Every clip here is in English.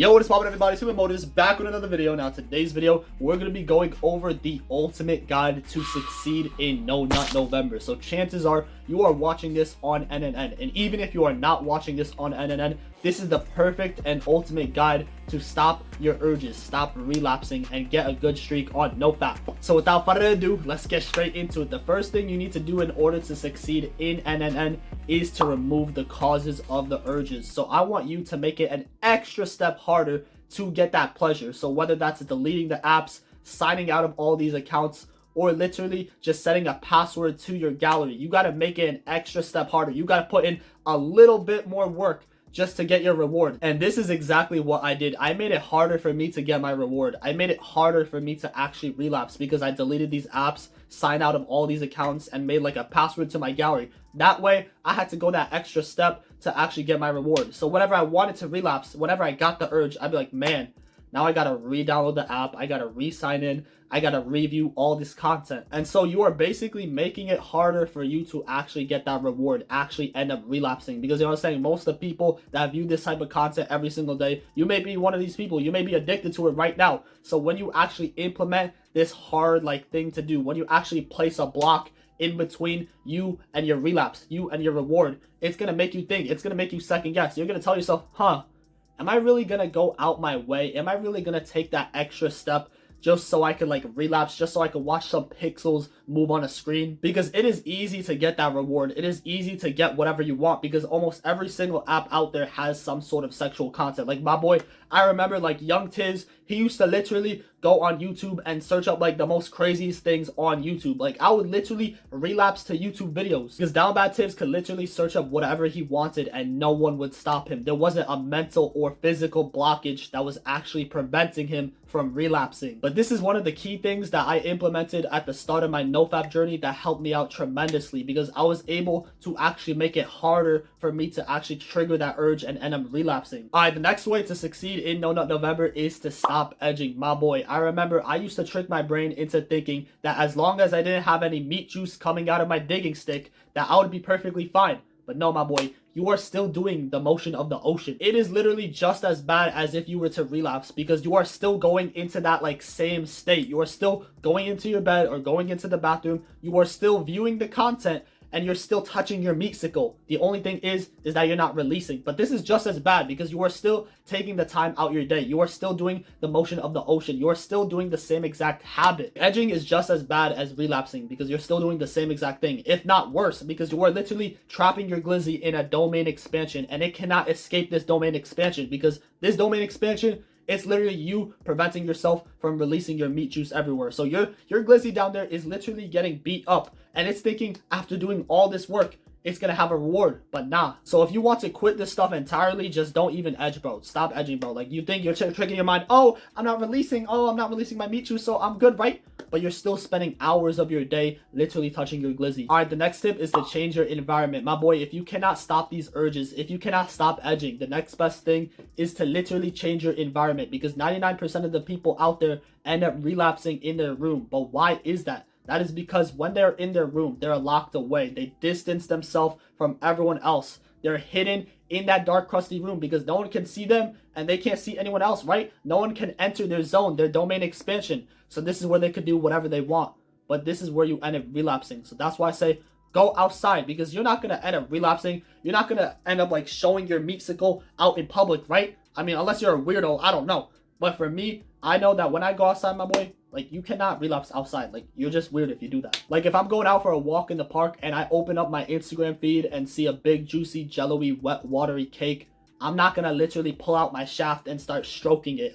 Yo, what is poppin', everybody? Supermotives back with another video. Now, today's video, we're going to be going over the ultimate guide to succeed in No Nut November. So chances are you are watching this on NNN, and even if you are not watching this on NNN, this is the perfect and ultimate guide to stop your urges, stop relapsing, and get a good streak on NoFap. So without further ado, let's get straight into it. The first thing you need to do in order to succeed in NNN is to remove the causes of the urges. So I want you to make it an extra step harder to get that pleasure. So whether that's deleting the apps, signing out of all these accounts, or literally just setting a password to your gallery, you got to make it an extra step harder. You got to put in a little bit more work just to get your reward. And this is exactly what I did. I made it harder for me to get my reward. I made it harder for me to actually relapse because I deleted these apps, signed out of all these accounts, and made like a password to my gallery. That way, I had to go that extra step to actually get my reward. So whenever I wanted to relapse, whenever I got the urge, I'd be like, man, now I gotta re-download the app, I gotta re-sign in, I gotta review all this content. And so you are basically making it harder for you to actually get that reward, actually end up relapsing. Because you know what I'm saying, most of the people that view this type of content every single day, you may be one of these people, you may be addicted to it right now. So when you actually implement this hard thing to do, when you actually place a block in between you and your relapse, you and your reward, it's gonna make you think, it's gonna make you second guess. You're gonna tell yourself, am I really gonna go out my way? Am I really gonna take that extra step just so I could relapse, just so I could watch some pixels move on a screen? Because it is easy to get that reward. It is easy to get whatever you want because almost every single app out there has some sort of sexual content. Like my boy, I remember young Tiz, he used to literally go on YouTube and search up the most craziest things on YouTube. I would literally relapse to YouTube videos because Down Bad Tibbs could literally search up whatever he wanted and no one would stop him. There wasn't a mental or physical blockage that was actually preventing him from relapsing. But this is one of the key things that I implemented at the start of my NoFap journey that helped me out tremendously because I was able to actually make it harder for me to actually trigger that urge and end up relapsing. Alright, the next way to succeed in No Nut November is to stop edging. My boy, I remember I used to trick my brain into thinking that as long as I didn't have any meat juice coming out of my digging stick, that I would be perfectly fine. But no, my boy, you are still doing the motion of the ocean. It is literally just as bad as if you were to relapse because you are still going into that same state. You are still going into your bed or going into the bathroom. You are still viewing the content and you're still touching your meatsicle. The only thing is that you're not releasing. But this is just as bad because you are still taking the time out your day. You are still doing the motion of the ocean. You are still doing the same exact habit. Edging is just as bad as relapsing because you're still doing the same exact thing, if not worse, because you are literally trapping your glizzy in a domain expansion and it cannot escape this domain expansion because this domain expansion, it's literally you preventing yourself from releasing your meat juice everywhere. So your glizzy down there is literally getting beat up and it's thinking after doing all this work, it's gonna have a reward, but nah. So if you want to quit this stuff entirely, just don't even edge, bro. Stop edging, bro. You think you're tricking your mind, I'm not releasing my meat juice, so I'm good, right? But you're still spending hours of your day literally touching your glizzy. All right, the next tip is to change your environment. My boy, if you cannot stop these urges, if you cannot stop edging, the next best thing is to literally change your environment because 99% of the people out there end up relapsing in their room. But why is that? That is because when they're in their room, they're locked away. They distance themselves from everyone else. They're hidden in that dark, crusty room because no one can see them and they can't see anyone else, right? No one can enter their zone, their domain expansion. So this is where they could do whatever they want. But this is where you end up relapsing. So that's why I say go outside because you're not going to end up relapsing. You're not going to end up showing your meatsicle out in public, right? I mean, unless you're a weirdo, I don't know. But for me, I know that when I go outside, my boy, you cannot relapse outside. You're just weird if you do that. If I'm going out for a walk in the park and I open up my Instagram feed and see a big, juicy, jello-y, wet, watery cake, I'm not gonna literally pull out my shaft and start stroking it.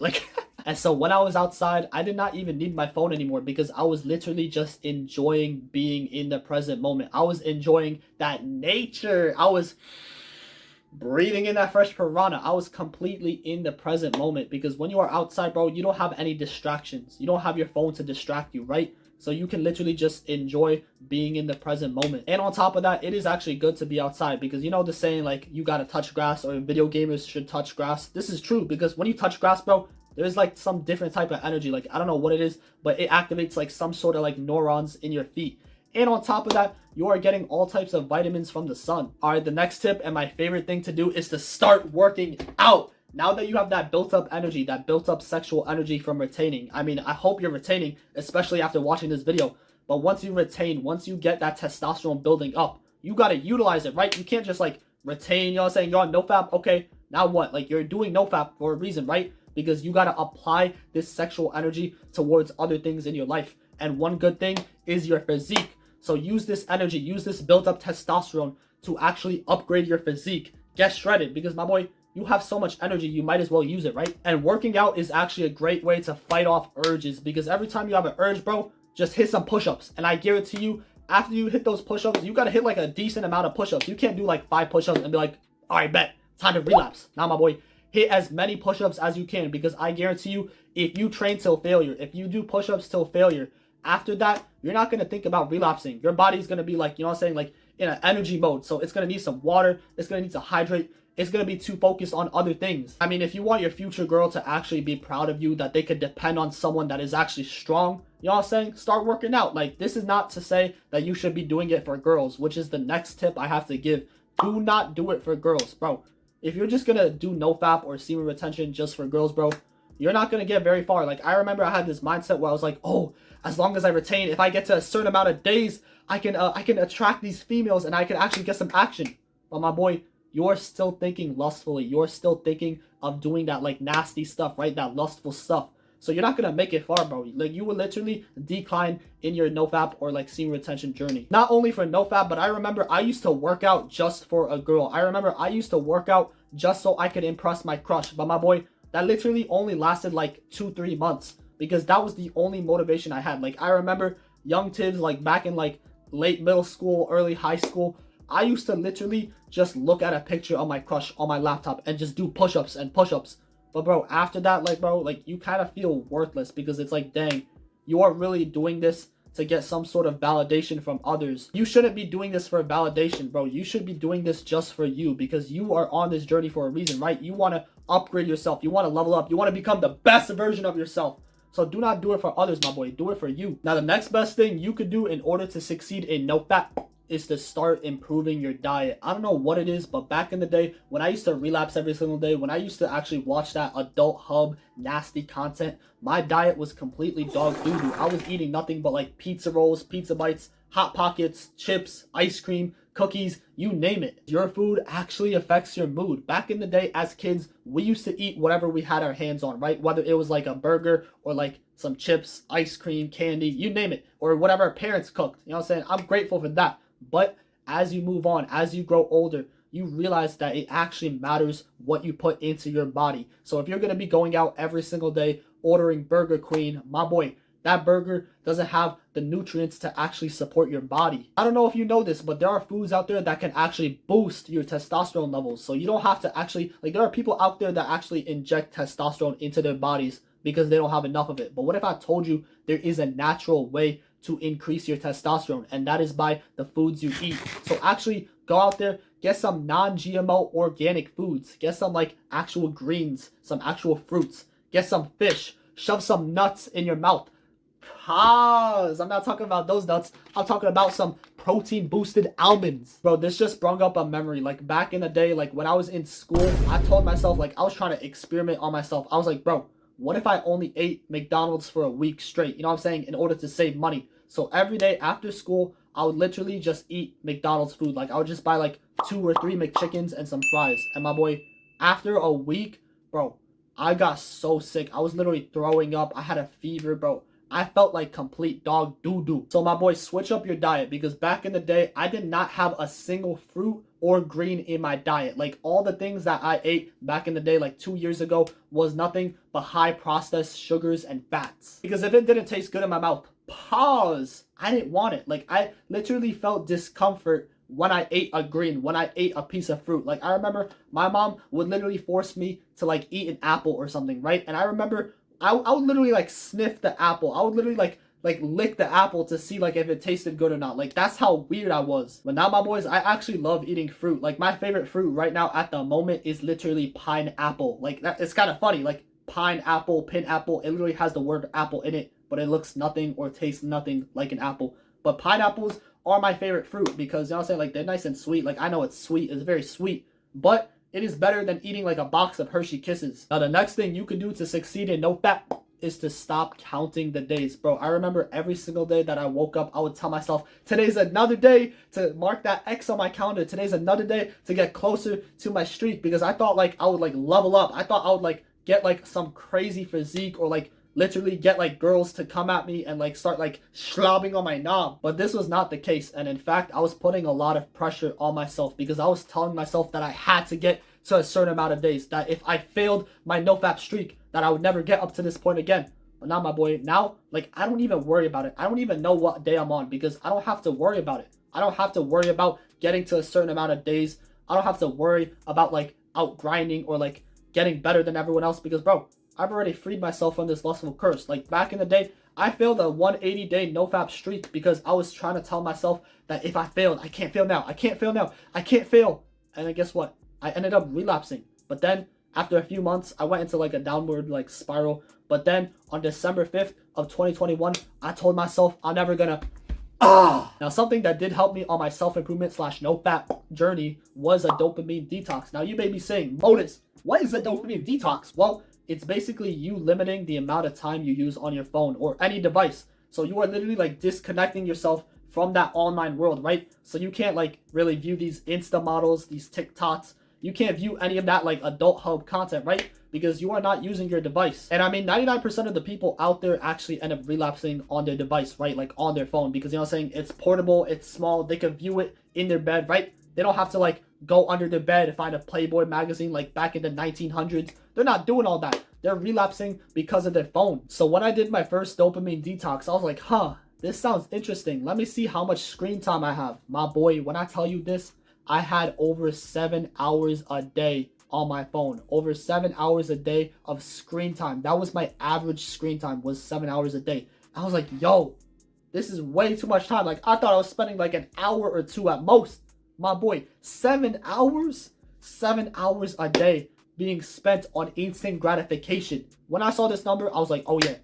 And so when I was outside, I did not even need my phone anymore because I was literally just enjoying being in the present moment. I was enjoying that nature. I was breathing in that fresh piranha. I was completely in the present moment because when you are outside, bro, you don't have any distractions. You don't have your phone to distract you, right? So you can literally just enjoy being in the present moment. And on top of that, it is actually good to be outside because you know the saying you gotta touch grass or video gamers should touch grass. This is true because when you touch grass, bro, there's some different type of energy. I don't know what it is, but it activates some sort of neurons in your feet. And on top of that, you are getting all types of vitamins from the sun. All right, the next tip and my favorite thing to do is to start working out. Now that you have that built up energy, that built up sexual energy from retaining, I mean, I hope you're retaining, especially after watching this video. But once you retain, once you get that testosterone building up, you got to utilize it, right? You can't just like retain, you know what I'm saying? You're on NoFap, okay, now what? Like, you're doing NoFap for a reason, right? Because you got to apply this sexual energy towards other things in your life. And one good thing is your physique. So use this energy, use this built up testosterone to actually upgrade your physique. Get shredded, because my boy, you have so much energy, you might as well use it, right? And working out is actually a great way to fight off urges, because every time you have an urge, bro, just hit some push-ups. And I guarantee you, after you hit those push-ups, you gotta hit like a decent amount of push-ups. You can't do like 5 push-ups and be like, all right, bet, time to relapse. Now, my boy, hit as many push-ups as you can, because I guarantee you, if you train till failure, if you do push-ups till failure, after that, you're not gonna think about relapsing. Your body's gonna be like, you know what I'm saying, like in an energy mode. So it's gonna need some water, it's gonna need to hydrate, it's gonna be too focused on other things. I mean, if you want your future girl to actually be proud of you, that they could depend on someone that is actually strong, you know what I'm saying? Start working out. Like, this is not to say that you should be doing it for girls, which is the next tip I have to give. Do not do it for girls, bro. If you're just gonna do NoFap or semen retention just for girls, bro, you're not gonna get very far. Like, I remember I had this mindset where I was like, oh, as long as I retain, if I get to a certain amount of days, I can attract these females and I can actually get some action. But my boy, you're still thinking lustfully. You're still thinking of doing that like nasty stuff, right? That lustful stuff. So you're not gonna make it far, bro. Like, you will literally decline in your NoFap or like semen retention journey. Not only for NoFap, but I remember I used to work out just for a girl. I remember I used to work out just so I could impress my crush. But my boy, that literally only lasted like 2-3 months, because that was the only motivation I had. Like, I remember young Tibbs, like back in like late middle school, early high school, I used to literally just look at a picture of my crush on my laptop and just do push-ups and push-ups. But bro, after that, like, bro, like, you kind of feel worthless, because it's like, dang, you are really doing this to get some sort of validation from others. You shouldn't be doing this for validation, bro. You should be doing this just for you, because you are on this journey for a reason, right? You want to upgrade yourself. You want to level up. You want to become the best version of yourself. So do not do it for others, my boy. Do it for you. Now, the next best thing you could do in order to succeed in NoFap is to start improving your diet. I don't know what it is, but back in the day, when I used to relapse every single day, when I used to actually watch that adult hub nasty content, my diet was completely dog doo-doo. I was eating nothing but like pizza rolls, pizza bites, Hot Pockets, chips, ice cream, cookies, you name it. Your food actually affects your mood. Back in the day, as kids, we used to eat whatever we had our hands on, right? Whether it was like a burger or like some chips, ice cream, candy, you name it, or whatever our parents cooked. You know what I'm saying? I'm grateful for that. But as you move on, as you grow older, you realize that it actually matters what you put into your body. So if you're going to be going out every single day ordering Burger Queen, my boy, that burger doesn't have the nutrients to actually support your body. I don't know if you know this, but there are foods out there that can actually boost your testosterone levels. So you don't have to actually, like, there are people out there that actually inject testosterone into their bodies because they don't have enough of it. But what if I told you there is a natural way to increase your testosterone, and that is by the foods you eat? So actually go out there, get some non-GMO organic foods, get some like actual greens, some actual fruits, get some fish, shove some nuts in your mouth. Pause. I'm not talking about those nuts. I'm talking about some protein boosted almonds. Bro, this just brought up a memory. Like, back in the day, like when I was in school, I told myself, like, I was trying to experiment on myself. I was like, bro, what if I only ate McDonald's for a week straight? You know what I'm saying? In order to save money. So every day after school, I would literally just eat McDonald's food. Like, I would just buy like 2 or 3 McChickens and some fries. And my boy, after a week, bro, I got so sick. I was literally throwing up. I had a fever, bro. I felt like complete dog doo-doo. So my boy, switch up your diet, because back in the day, I did not have a single fruit or green in my diet. Like, all the things that I ate back in the day, like 2 years ago, was nothing but high processed sugars and fats. Because if it didn't taste good in my mouth, pause, I didn't want it. Like, I literally felt discomfort when I ate a green, when I ate a piece of fruit. Like, I remember my mom would literally force me to like eat an apple or something, right? And I remember I would literally like sniff the apple. I would literally like lick the apple to see like if it tasted good or not. Like, that's how weird I was. But now, my boys, I actually love eating fruit. Like, my favorite fruit right now at the moment is literally pineapple. Like, that, it's kind of funny. Like, pineapple, pineapple, it literally has the word apple in it, but it looks nothing or tastes nothing like an apple. But pineapples are my favorite fruit because, you know what I'm saying, like, they're nice and sweet. Like, I know it's sweet, it's very sweet, but It is better than eating like a box of Hershey Kisses. Now, the next thing you can do to succeed in NoFap is to stop counting the days. Bro, I remember every single day that I woke up, I would tell myself, today's another day to mark that X on my calendar. Today's another day to get closer to my streak, because I thought like I would like level up. I thought I would like get like some crazy physique, or like literally get like girls to come at me and like start like slobbing on my knob. But this was not the case. And in fact, I was putting a lot of pressure on myself, because I was telling myself that I had to get to a certain amount of days, that if I failed my NoFap streak, that I would never get up to this point again. But now, my boy, now like I don't even worry about it. I don't even know what day I'm on, because I don't have to worry about it. I don't have to worry about getting to a certain amount of days. I don't have to worry about like out grinding or like getting better than everyone else, because bro, I've already freed myself from this lustful curse. Like back in the day, I failed a 180-day NoFap streak because I was trying to tell myself that if I failed, I can't fail now. I can't fail now. I can't fail. And then guess what? I ended up relapsing. But then after a few months, I went into like a downward like spiral. But then on December 5th of 2021, I told myself I'm never gonna Now, something that did help me on my self-improvement / NoFap journey was a dopamine detox. Now, you may be saying, Modus, what is a dopamine detox? Well, it's basically you limiting the amount of time you use on your phone or any device. So you are literally like disconnecting yourself from that online world, right? So you can't like really view these Insta models, these TikToks. You can't view any of that like adult hub content, right? Because you are not using your device. And I mean, 99% of the people out there actually end up relapsing on their device, right? Like on their phone, because you know what I'm saying? It's portable, it's small, they can view it in their bed, right? They don't have to like go under their bed and find a Playboy magazine like back in the 1900s. They're not doing all that. They're relapsing because of their phone. So when I did my first dopamine detox, I was like, this sounds interesting. Let me see how much screen time I have. My boy, when I tell you this, I had over 7 hours a day on my phone. Over 7 hours a day of screen time. That was my average screen time, was 7 hours a day. I was like, yo, this is way too much time. Like, I thought I was spending like an hour or two at most. My boy, 7 hours? 7 hours a day being spent on instant gratification. When I saw this number, I was like, oh yeah,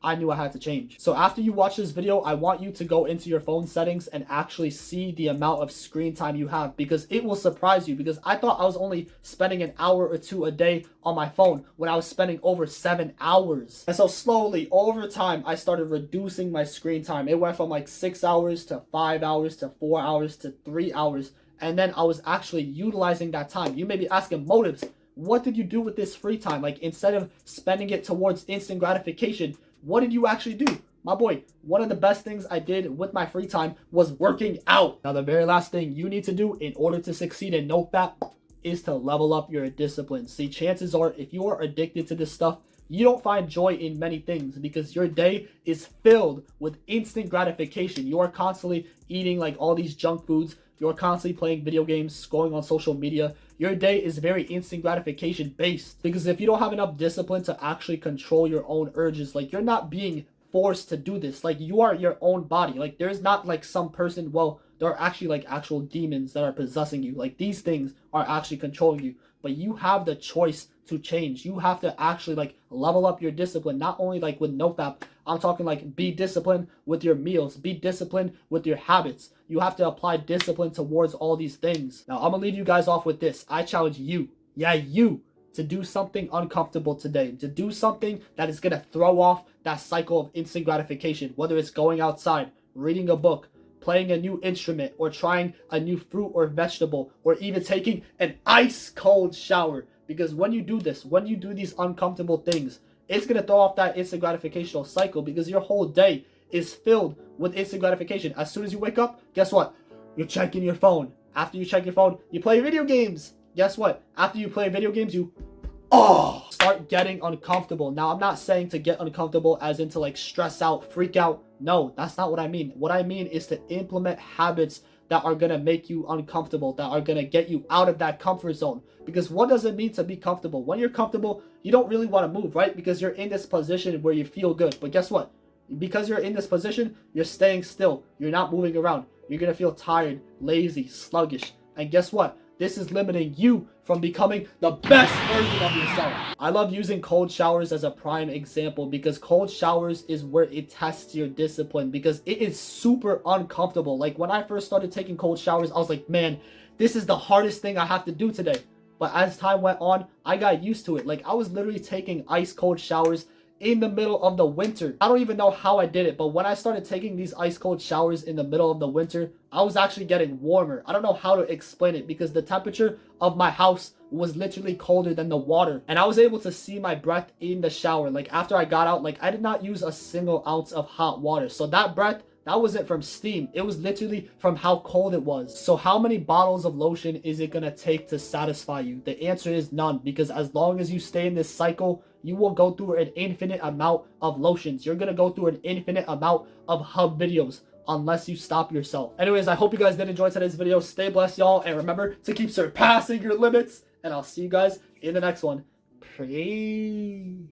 I knew I had to change. So after you watch this video, I want you to go into your phone settings and actually see the amount of screen time you have, because it will surprise you. Because I thought I was only spending an hour or two a day on my phone when I was spending over 7 hours. And so slowly over time, I started reducing my screen time. It went from like 6 hours to 5 hours to 4 hours to 3 hours. And then I was actually utilizing that time. You may be asking, Motives, what did you do with this free time? Like, instead of spending it towards instant gratification, what did you actually do? My boy, one of the best things I did with my free time was working out. Now, the very last thing you need to do in order to succeed in NoFap is to level up your discipline. See, chances are, if you are addicted to this stuff, you don't find joy in many things, because your day is filled with instant gratification. You are constantly eating like all these junk foods. You're constantly playing video games, scrolling on social media. Your day is very instant gratification based, because if you don't have enough discipline to actually control your own urges, like, you're not being forced to do this. Like, you are your own body. Like, there's not like some person, well, there are actually like actual demons that are possessing you. Like, these things are actually controlling you, but you have the choice to change. You have to actually like level up your discipline. Not only like with NoFap, I'm talking like be disciplined with your meals, be disciplined with your habits. You have to apply discipline towards all these things. Now, I'm gonna leave you guys off with this. I challenge you, you, to do something uncomfortable today, to do something that is gonna throw off that cycle of instant gratification, whether it's going outside, reading a book, playing a new instrument, or trying a new fruit or vegetable, or even taking an ice cold shower. Because when you do this, when you do these uncomfortable things, it's going to throw off that instant gratification cycle, because your whole day is filled with instant gratification. As soon as you wake up, guess what? You're checking your phone. After you check your phone, you play video games. Guess what? After you play video games, you start getting uncomfortable. Now, I'm not saying to get uncomfortable as in to like stress out, freak out. No, that's not what I mean. What I mean is to implement habits that are going to make you uncomfortable, that are going to get you out of that comfort zone. Because what does it mean to be comfortable? When you're comfortable, you don't really want to move, right? Because you're in this position where you feel good. But guess what? Because you're in this position, you're staying still. You're not moving around. You're going to feel tired, lazy, sluggish. And guess what? This is limiting you from becoming the best version of yourself. I love using cold showers as a prime example, because cold showers is where it tests your discipline, because it is super uncomfortable. Like, when I first started taking cold showers, I was like, man, this is the hardest thing I have to do today. but as time went on, I got used to it. Like, I was literally taking ice cold showers in the middle of the winter. I don't even know how I did it, but when I started taking these ice cold showers in the middle of the winter, I was actually getting warmer. I don't know how to explain it because the temperature of my house was literally colder than the water, and I was able to see my breath in the shower. Like, after I got out, like, I did not use a single ounce of hot water. So that breath, that wasn't from steam. It was literally from how cold it was. So how many bottles of lotion is it gonna take to satisfy you? The answer is none, because as long as you stay in this cycle, you will go through an infinite amount of lotions. You're gonna go through an infinite amount of hub videos unless you stop yourself. Anyways, I hope you guys did enjoy today's video. Stay blessed, y'all, and remember to keep surpassing your limits. And I'll see you guys in the next one. Peace.